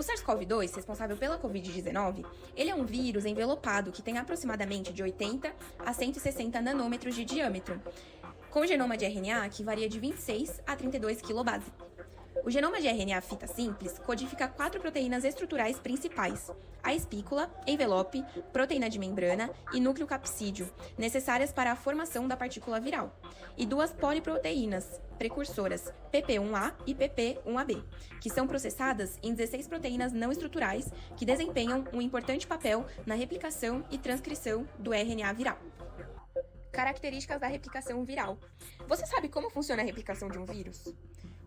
O SARS-CoV-2, responsável pela Covid-19, ele é um vírus envelopado que tem aproximadamente de 80 a 160 nanômetros de diâmetro, com genoma de RNA que varia de 26 a 32 quilobase. O genoma de RNA fita simples codifica 4 proteínas estruturais principais: a espícula, envelope, proteína de membrana e núcleo capsídeo, necessárias para a formação da partícula viral, e 2 poliproteínas precursoras, PP1A e PP1AB, que são processadas em 16 proteínas não estruturais que desempenham um importante papel na replicação e transcrição do RNA viral. Características da replicação viral. Você sabe como funciona a replicação de um vírus?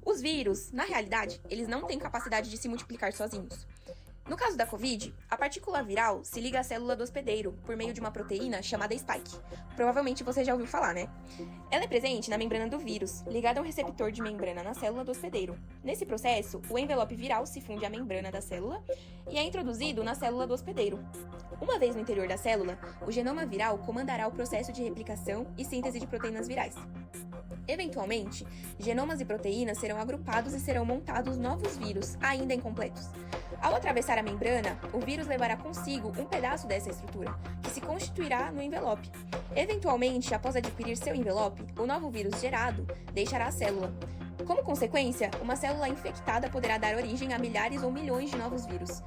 Os vírus, na realidade, eles não têm capacidade de se multiplicar sozinhos. No caso da Covid, a partícula viral se liga à célula do hospedeiro por meio de uma proteína chamada spike. Provavelmente você já ouviu falar, né? Ela é presente na membrana do vírus, ligada ao receptor de membrana na célula do hospedeiro. Nesse processo, o envelope viral se funde à membrana da célula e é introduzido na célula do hospedeiro. Uma vez no interior da célula, o genoma viral comandará o processo de replicação e síntese de proteínas virais. Eventualmente, genomas e proteínas serão agrupados e serão montados novos vírus, ainda incompletos. Ao atravessar a membrana, o vírus levará consigo um pedaço dessa estrutura, que se constituirá no envelope. Eventualmente, após adquirir seu envelope, o novo vírus gerado deixará a célula. Como consequência, uma célula infectada poderá dar origem a milhares ou milhões de novos vírus,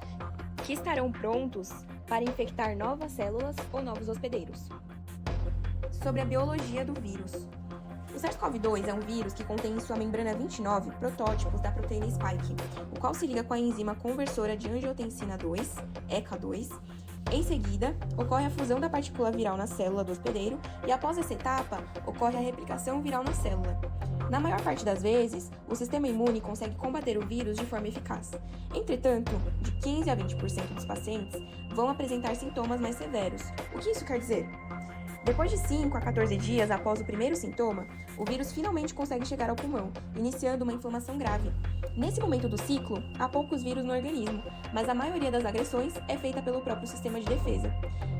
que estarão prontos para infectar novas células ou novos hospedeiros. Sobre a biologia do vírus. O SARS-CoV-2 é um vírus que contém em sua membrana 29 protótipos da proteína spike, o qual se liga com a enzima conversora de angiotensina 2, ECA2. Em seguida, ocorre a fusão da partícula viral na célula do hospedeiro e, após essa etapa, ocorre a replicação viral na célula. Na maior parte das vezes, o sistema imune consegue combater o vírus de forma eficaz. Entretanto, de 15 a 20% dos pacientes vão apresentar sintomas mais severos. O que isso quer dizer? Depois de 5 a 14 dias após o primeiro sintoma, o vírus finalmente consegue chegar ao pulmão, iniciando uma inflamação grave. Nesse momento do ciclo, há poucos vírus no organismo, mas a maioria das agressões é feita pelo próprio sistema de defesa.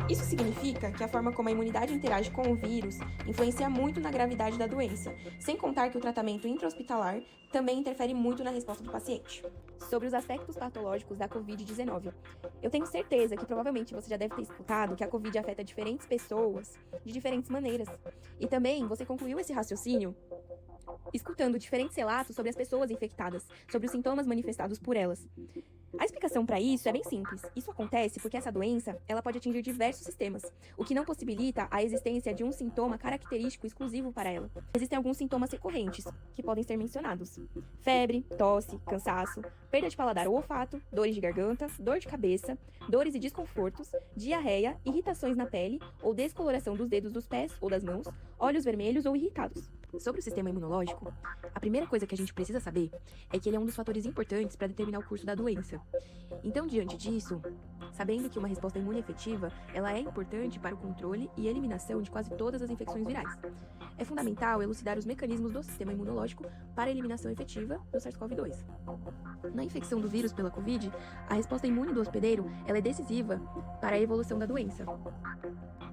Isso significa que a forma como a imunidade interage com o vírus influencia muito na gravidade da doença, sem contar que o tratamento intra-hospitalar também interfere muito na resposta do paciente. Sobre os aspectos patológicos da Covid-19. Eu tenho certeza que provavelmente você já deve ter escutado que a Covid afeta diferentes pessoas de diferentes maneiras. E também você concluiu esse raciocínio escutando diferentes relatos sobre as pessoas infectadas, sobre os sintomas manifestados por elas. A explicação para isso é bem simples. Isso acontece porque essa doença ela pode atingir diversos sistemas, o que não possibilita a existência de um sintoma característico exclusivo para ela. Existem alguns sintomas recorrentes, que podem ser mencionados: febre, tosse, cansaço, perda de paladar ou olfato, dores de garganta, dor de cabeça, dores e desconfortos, diarreia, irritações na pele ou descoloração dos dedos dos pés ou das mãos, olhos vermelhos ou irritados. Sobre o sistema imunológico, a primeira coisa que a gente precisa saber é que ele é um dos fatores importantes para determinar o curso da doença. Então, diante disso, sabendo que uma resposta imune efetiva, ela é importante para o controle e eliminação de quase todas as infecções virais. É fundamental elucidar os mecanismos do sistema imunológico para a eliminação efetiva do SARS-CoV-2. Na infecção do vírus pela Covid, a resposta imune do hospedeiro ela é decisiva para a evolução da doença.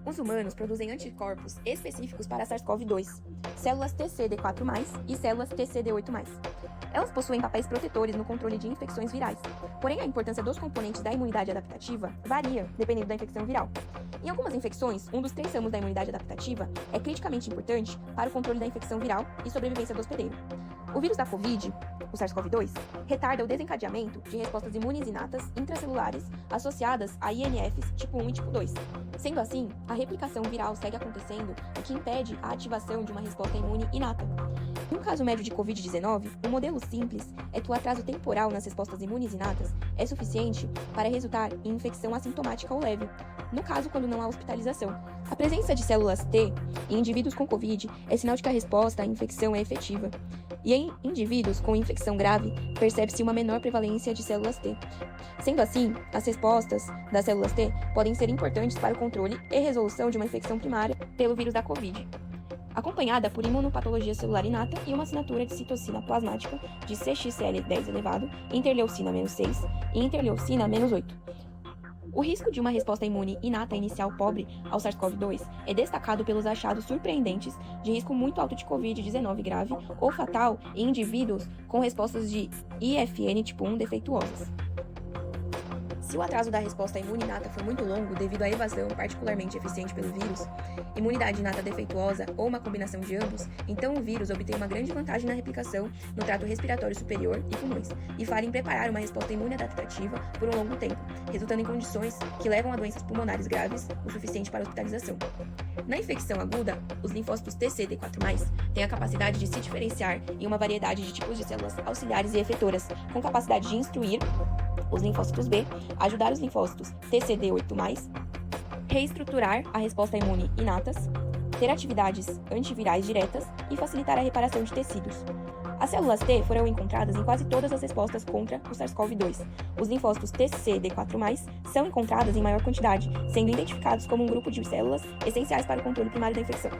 Os humanos produzem anticorpos específicos para SARS-CoV-2, células TCD4+, e células TCD8+. Elas possuem papéis protetores no controle de infecções virais, porém a importância dos componentes da imunidade adaptativa varia dependendo da infecção viral. Em algumas infecções, um dos 3 ramos da imunidade adaptativa é criticamente importante para o controle da infecção viral e sobrevivência do hospedeiro. O vírus da Covid, o SARS-CoV-2, retarda o desencadeamento de respostas imunes inatas intracelulares associadas a INFs tipo 1 e tipo 2. Sendo assim, a replicação viral segue acontecendo, o que impede a ativação de uma resposta imune inata. Em um caso médio de Covid-19, o modelo simples é que o atraso temporal nas respostas imunes inatas é suficiente para resultar em infecção assintomática ou leve, no caso quando não há hospitalização. A presença de células T em indivíduos com Covid é sinal de que a resposta à infecção é efetiva. E em indivíduos com infecção grave, percebe-se uma menor prevalência de células T. Sendo assim, as respostas das células T podem ser importantes para o controle e resolução de uma infecção primária pelo vírus da Covid, acompanhada por imunopatologia celular inata e uma assinatura de citocina plasmática de CXCL10 elevado, interleucina -6 e interleucina -8. O risco de uma resposta imune inata inicial pobre ao SARS-CoV-2 é destacado pelos achados surpreendentes de risco muito alto de Covid-19 grave ou fatal em indivíduos com respostas de IFN tipo 1 defeituosas. Se o atraso da resposta imune inata for muito longo devido à evasão particularmente eficiente pelo vírus, imunidade inata defeituosa ou uma combinação de ambos, então o vírus obtém uma grande vantagem na replicação no trato respiratório superior e pulmões, e falha em preparar uma resposta imune adaptativa por um longo tempo, resultando em condições que levam a doenças pulmonares graves o suficiente para hospitalização. Na infecção aguda, os linfócitos TCD4+, têm a capacidade de se diferenciar em uma variedade de tipos de células auxiliares e efetoras, com capacidade de instruir os linfócitos B, ajudar os linfócitos TCD8+, reestruturar a resposta imune inatas, ter atividades antivirais diretas e facilitar a reparação de tecidos. As células T foram encontradas em quase todas as respostas contra o SARS-CoV-2. Os linfócitos TCD4+, são encontrados em maior quantidade, sendo identificados como um grupo de células essenciais para o controle primário da infecção.